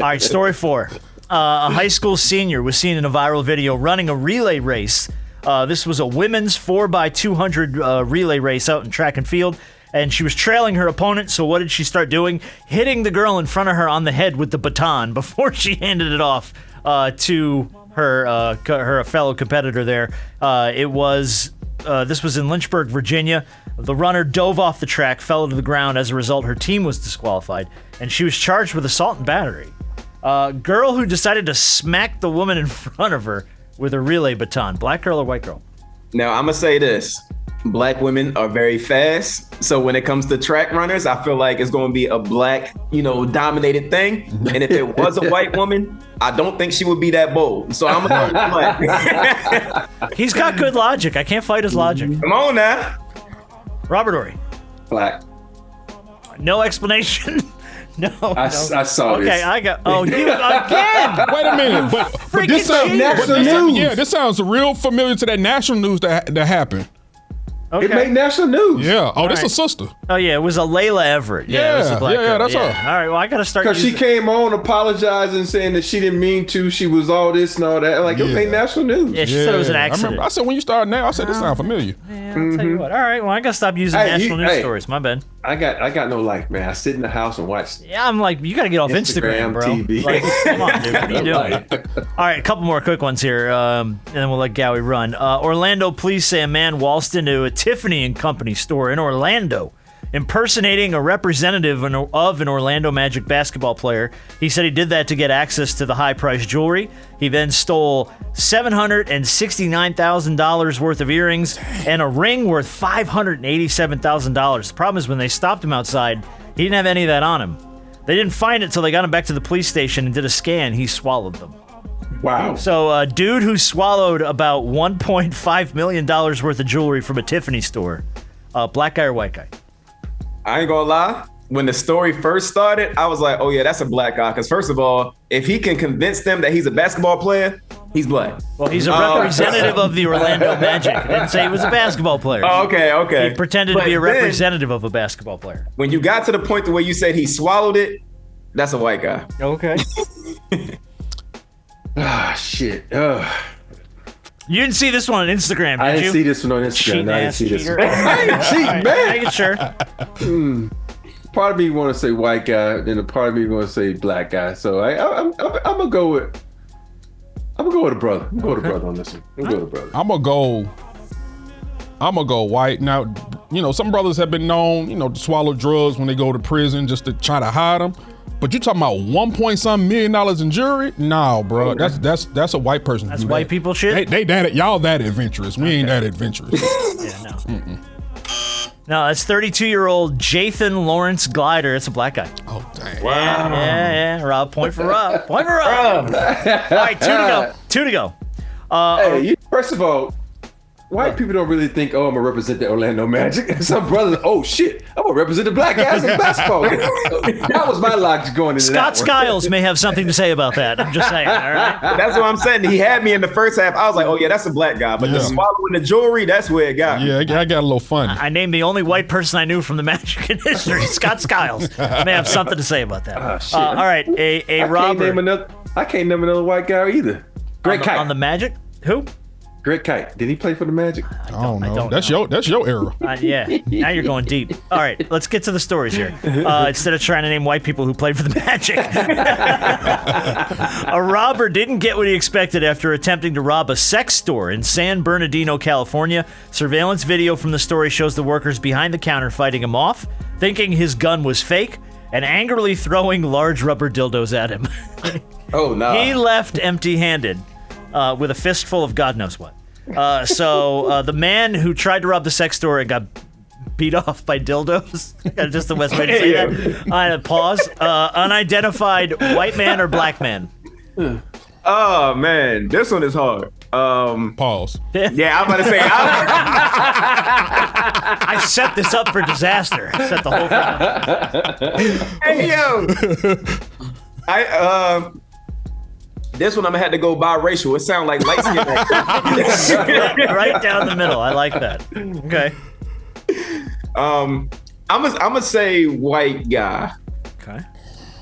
right, story 4. A high school senior was seen in a viral video running a relay race. This was a women's 4x200 relay race out in track and field, and she was trailing her opponent. So what did she start doing? Hitting the girl in front of her on the head with the baton before she handed it off to her fellow competitor there. This was in Lynchburg, Virginia. The runner dove off the track, fell to the ground. As a result, her team was disqualified, and she was charged with assault and battery. Girl who decided to smack the woman in front of her with a relay baton. Black girl or white girl? Now, I'm going to say this. Black women are very fast. So when it comes to track runners, I feel like it's going to be a black, dominated thing. And if it was a white woman, I don't think she would be that bold. So I'm going to go black. He's got good logic. I can't fight his logic. Come on now. Robert Ory. Black. No explanation. No, I saw this. Okay, I got. Oh, you again? Wait a minute, but this sounds national news. Yeah, this sounds real familiar to that national news that happened. Okay. It made national news. Yeah. Oh, this right. a sister. Oh yeah, it was a Layla Everett. Yeah, it was a black girl. that's her. All right, well I gotta start. Because she came on apologizing, saying that she didn't mean to. She was all this and all that. Like, it made national news. Yeah, she said it was an accident. I said when you started now, I said this sounds familiar. Yeah, I'll tell you what. All right, well I gotta stop using national news stories. My bad. I got no life, man. I sit in the house and watch. Yeah, I'm like, you gotta get off Instagram, bro. TV. Like, come on, dude. What are you doing? All right, a couple more quick ones here, and then we'll let Gowie run. Orlando police say a man waltzed into a Tiffany & Company store in Orlando, impersonating a representative of an Orlando Magic basketball player. He said he did that to get access to the high-priced jewelry. He then stole $769,000 worth of earrings and a ring worth $587,000. The problem is when they stopped him outside, he didn't have any of that on him. They didn't find it till they got him back to the police station and did a scan. He swallowed them. Wow. So, dude who swallowed about $1.5 million worth of jewelry from a Tiffany store. Black guy or white guy? I ain't gonna lie. When the story first started, I was like, oh yeah, that's a black guy. Because first of all, if he can convince them that he's a basketball player, he's black. Well, he's a representative of the Orlando Magic. I didn't say he was a basketball player. Oh, okay. He pretended to be a representative of a basketball player. When you got to the point where you said he swallowed it, that's a white guy. Okay. Shit. You didn't see this one on Instagram, did you? I didn't see this one on Instagram. Cheating I didn't ass see this cheater. one. I ain't cheating, man. Making sure. Part of me want to say white guy, then a part of me want to say black guy. So I'm gonna go with a brother. I'm gonna go with a brother on this one. I'm gonna go with a brother. I'm gonna go white. Now, some brothers have been known, to swallow drugs when they go to prison just to try to hide them. But you talking about $1.some million in jewelry? No, bro. Okay. That's a white person. That's white people shit? Y'all that adventurous. We ain't that adventurous. Yeah, no. No, that's 32-year-old Jathan Lawrence Glider. It's a black guy. Oh, dang. Wow. Yeah. Rob, point for Rob. Point for Rob. All right, two to go. Hey, first of all, white people don't really think, I'm gonna represent the Orlando Magic. Some brothers, shit, I'm gonna represent the black guys in basketball. That was my logic going into Scott that one. Skiles may have something to say about that. I'm just saying, all right? That's what I'm saying. He had me in the first half. I was like, oh yeah, that's a black guy. But the swallowing the jewelry, that's where it got me. Yeah, I got a little funny. I named the only white person I knew from the Magic in history, Scott Skiles. May have something to say about that. Shit. All right, a Robert. I can't name another white guy either. Greg Kite. On the Magic? Who? Greg Kite. Did he play for the Magic? I don't know. That's your era. Yeah. Now you're going deep. All right, let's get to the stories here. Instead of trying to name white people who played for the Magic. A robber didn't get what he expected after attempting to rob a sex store in San Bernardino, California. Surveillance video from the story shows the workers behind the counter fighting him off, thinking his gun was fake, and angrily throwing large rubber dildos at him. Oh, no. He left empty-handed. With a fistful of God knows what. So the man who tried to rob the sex store and got beat off by dildos. Just the best way to say that. Pause. Unidentified white man or black man? Oh, man. This one is hard. Pause. Yeah, I'm about to say. I set this up for disaster. I set the whole thing up. Hey, yo. This one I'm gonna have to go biracial. It sounds like light skin. Right down the middle. I like that. Okay. I'm gonna say white guy. Okay.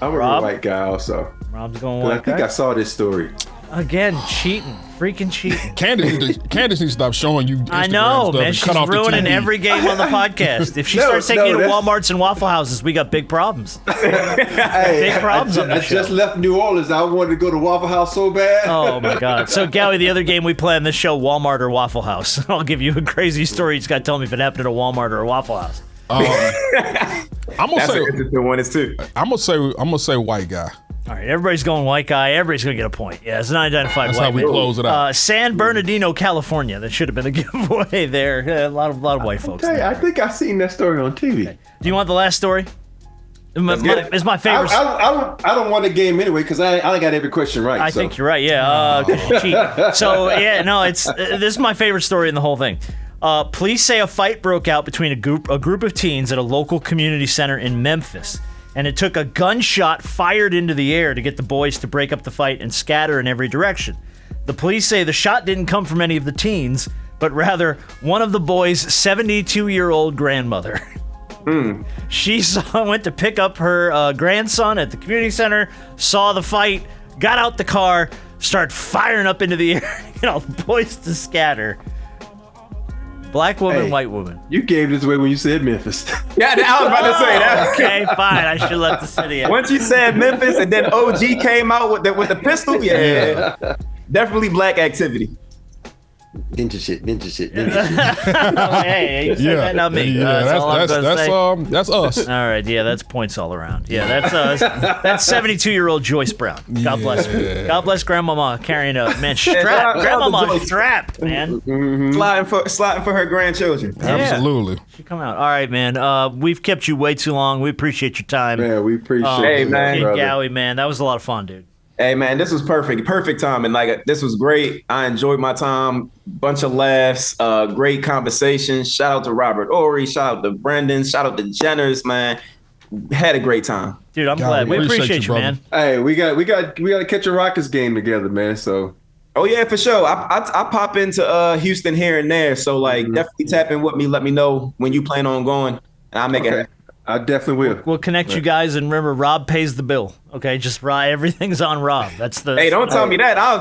I'm a white guy also. Rob's going white I think guy. I saw this story. Again, cheating. Freaking cheating. Candace needs to stop showing you Instagram I know, stuff man. and She's cut off the ruining TV. every game on the podcast. If she starts taking you to Walmarts and Waffle Houses, we got big problems. Big problems on I this show. just left New Orleans. I wanted to go to Waffle House so bad. Oh, my God. So, Gowie, the other game we play on this show, Walmart or Waffle House. I'll give you a crazy story. You just got to tell me if it happened at a Walmart or a Waffle House. I'm gonna That's say an interesting one, too. I'm gonna say white guy. All right, everybody's going white guy. Everybody's going to get a point. Yeah, it's an identified That's white how we man. close it out. San Bernardino, California. That should have been the giveaway there. A lot of white folks there. I think I've seen that story on TV. Do you want the last story? It's my favorite. I don't want the game anyway because I got every question right. I think you're right. Yeah. Cheat. So yeah, no, it's this is my favorite story in the whole thing. Police say a fight broke out between a group of teens at a local community center in Memphis, and it took a gunshot fired into the air to get the boys to break up the fight and scatter in every direction. The police say the shot didn't come from any of the teens, but rather one of the boys' 72-year-old grandmother. She went to pick up her grandson at the community center, saw the fight, got out the car, started firing up into the air, the boys to scatter. Black woman, white woman. You gave this away when you said Memphis. Yeah, I was about to say that. Okay, fine. I should let the city in. Once you said Memphis and then OG came out with the pistol, yeah. Definitely black activity. Ninja shit. Hey, you said that, not me. Yeah, That's all I'm gonna say. that's us. All right, yeah, that's points all around. Yeah, that's 72-year-old Joyce Brown. God bless her. God bless Grandmama carrying a man strapped. Grandmama strapped, man. Sliding for her grandchildren. Absolutely. She come out. All right, man. We've kept you way too long. We appreciate your time. Man, we appreciate Hey, it, man. Kid brother. Gowie, man, that was a lot of fun, dude. Hey man, this was perfect time, and like this was great. I enjoyed my time, bunch of laughs, great conversation. Shout out to Robert Ory, shout out to Brendan, shout out to Jenners, man. Had a great time, dude. I'm glad. We appreciate you, man. Hey, we got to catch a Rockets game together, man. So. Oh yeah, for sure. I pop into Houston here and there, so like definitely tap in with me. Let me know when you plan on going, and I'll make it. I definitely will. We'll connect you guys, and remember, Rob pays the bill. Okay, just everything's on Rob. That's the. Hey, don't tell me that. I'll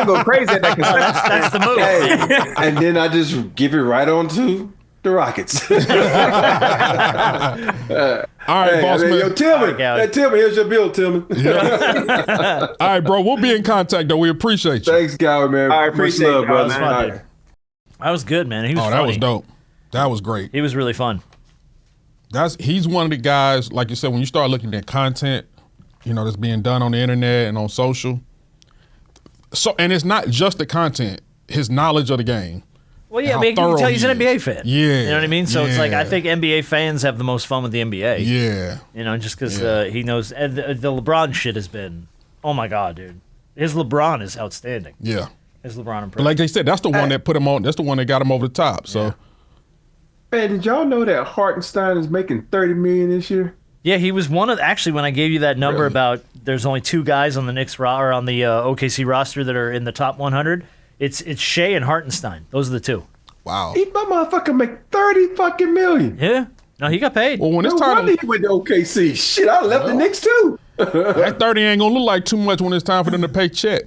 go crazy at that. That's the move. Hey, and then I just give it right on to the Rockets. All right, boss man. Yo, Tillman. Tillman, here's your bill, Tillman. All right, bro. We'll be in contact, though. We appreciate you. Thanks, Gowie, man. I appreciate it, brother. That was good, man. He was funny. That was dope. That was great. He was really fun. He's one of the guys, like you said, when you start looking at content, that's being done on the internet and on social. So, and it's not just the content, his knowledge of the game. Well, yeah, I mean, you can tell he's an NBA fan. Yeah. You know what I mean? So it's like, I think NBA fans have the most fun with the NBA. Yeah. Just because he knows. And the LeBron shit has been, oh my God, dude. His LeBron is outstanding. Yeah. His LeBron impression. But like they said, that's the one that put him on, that's the one that got him over the top. So. Yeah. Man, did y'all know that Hartenstein is making $30 million this year? Yeah, he was one of, actually, when I gave you that number about there's only two guys on the Knicks or on the OKC roster that are in the top 100. It's Shea and Hartenstein. Those are the two. Wow. My motherfucker make $30 fucking million. Yeah. No, he got paid. Well, when it's time he went to OKC. Shit, I left the Knicks too. That 30 ain't gonna look like too much when it's time for them to pay Chet.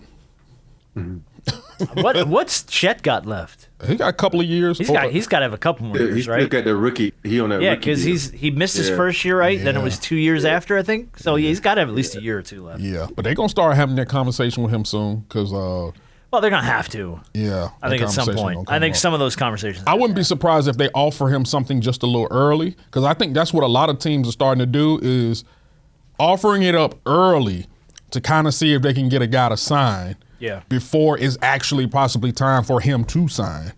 What's Chet got left? He got a couple of years. He's got to have a couple more years, right? He's got the rookie. He on that rookie. Yeah, because he missed his first year, right? Then it was 2 years after, I think. So he's got to have at least a year or two left. Yeah, but they're gonna start having that conversation with him soon because. Well, they're gonna have to. Yeah, I think at some point. I think some of those conversations. I wouldn't be surprised if they offer him something just a little early because I think that's what a lot of teams are starting to do is offering it up early to kind of see if they can get a guy to sign. Yeah. Before it's actually possibly time for him to sign.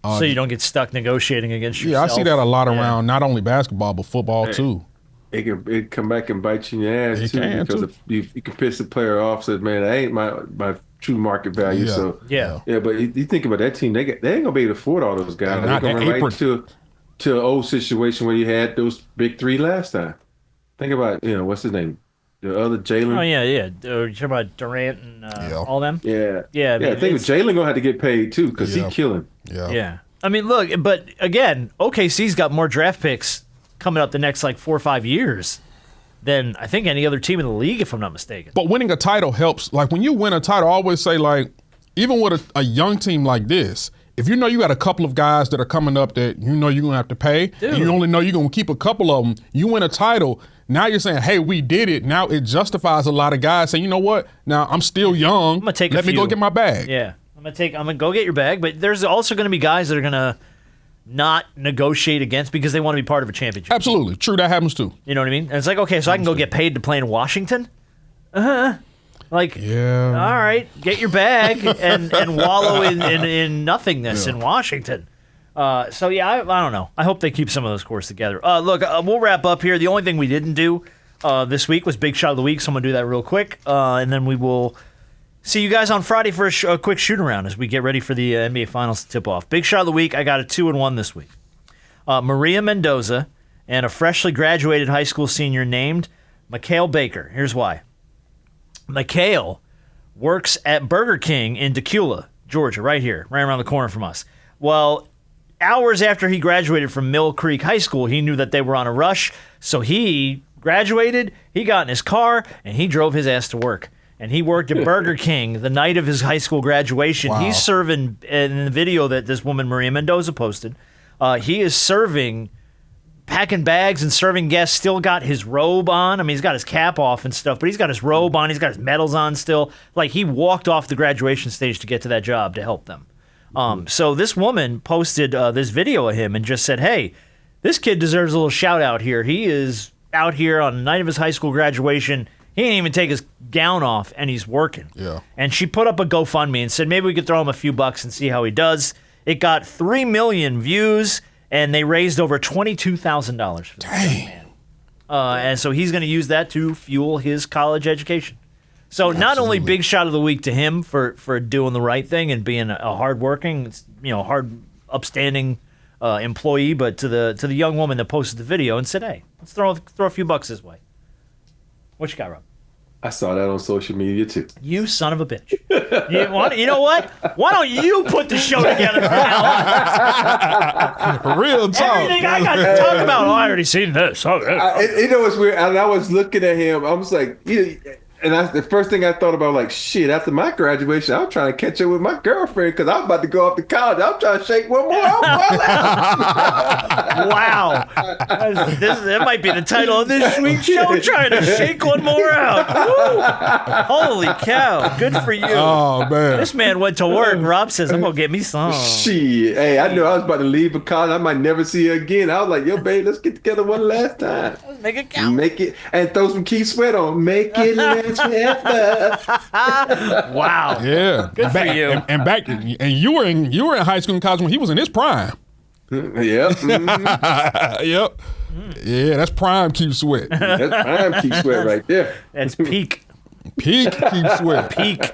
So you don't get stuck negotiating against yourself. Yeah, I see that a lot around not only basketball but football too. It can come back and bite you in your ass too because you can piss the player off. Said, man, that ain't my true market value. Yeah. So yeah. But you think about that team, they ain't gonna be able to afford all those guys. They're gonna run right to an old situation where you had those big three last time. Think about what's his name. The other Jalen. Oh, yeah. You're talking about Durant and all them? Yeah. Yeah. I think Jalen going to have to get paid, too, because he's killing. Yeah. I mean, look, but again, OKC's got more draft picks coming up the next, 4 or 5 years than I think any other team in the league, if I'm not mistaken. But winning a title helps. Like, when you win a title, I always say, even with a young team like this, if you know you got a couple of guys that are coming up that you know you're going to have to pay, and you only know you're going to keep a couple of them, you win a title. Now you're saying, hey, we did it. Now it justifies a lot of guys saying, you know what? Now I'm still young. I'm gonna take Let me go get my bag. Yeah. I'm gonna go get your bag, but there's also gonna be guys that are gonna not negotiate against because they want to be part of a championship. Absolutely. True, that happens too. You know what I mean? And it's like, okay, so I can go get paid to play in Washington? All right, get your bag and wallow in nothingness in Washington. I don't know. I hope they keep some of those cores together. Look, we'll wrap up here. The only thing we didn't do this week was Big Shot of the Week, so I'm going to do that real quick. And then we will see you guys on Friday for a quick shoot-around as we get ready for the NBA Finals to tip off. Big Shot of the Week, I got a 2-1 this week. Maria Mendoza and a freshly graduated high school senior named Mikhail Baker. Here's why. Mikhail works at Burger King in Decula, Georgia, right here, right around the corner from us. Well, hours after he graduated from Mill Creek High School, he knew that they were on a rush, so he graduated, he got in his car, and he drove his ass to work. And he worked at Burger King the night of his high school graduation. Wow. He's serving, in the video that this woman, Maria Mendoza, posted, he is serving, packing bags and serving guests, still got his robe on. I mean, he's got his cap off and stuff, but he's got his robe on, he's got his medals on still. Like, he walked off the graduation stage to get to that job to help them. So this woman posted this video of him and just said, hey, this kid deserves a little shout out here. He is out here on the night of his high school graduation. He didn't even take his gown off, and he's working. Yeah. And she put up a GoFundMe and said maybe we could throw him a few bucks and see how he does. It got 3 million views, and they raised over $22,000 for this young man. And so he's going to use that to fuel his college education. So not only big shot of the week to him for doing the right thing and being a hardworking, hard, upstanding employee, but to the young woman that posted the video and said, "Hey, let's throw a few bucks his way." What you got, Rob? I saw that on social media too. You son of a bitch. You know what? Why don't you put the show together from now on? Real talk. Everything I got to talk about. Oh, I already seen this. Oh, yeah. What's weird? And I was looking at him. I was like, the first thing I thought about, like, shit, after my graduation, I'm trying to catch up with my girlfriend because I'm about to go off to college. I'm trying to shake one more out. Wow. That might be the title of this week's show, trying to shake one more out. Woo. Holy cow. Good for you. Oh, man. This man went to work. Rob says, I'm going to get me some. Shit. Hey, I knew I was about to leave for college. I might never see her again. I was like, yo, babe, let's get together one last time. Make it count. Make it, and throw some Keith Sweat on. Make it last forever. Wow. Yeah. Good for you. And you were in high school and college when he was in his prime. Yep. Mm-hmm. Yep. Yeah, that's prime Keith Sweat. That's prime Keith Sweat right there. That's peak. Peak Keith Sweat. Peak.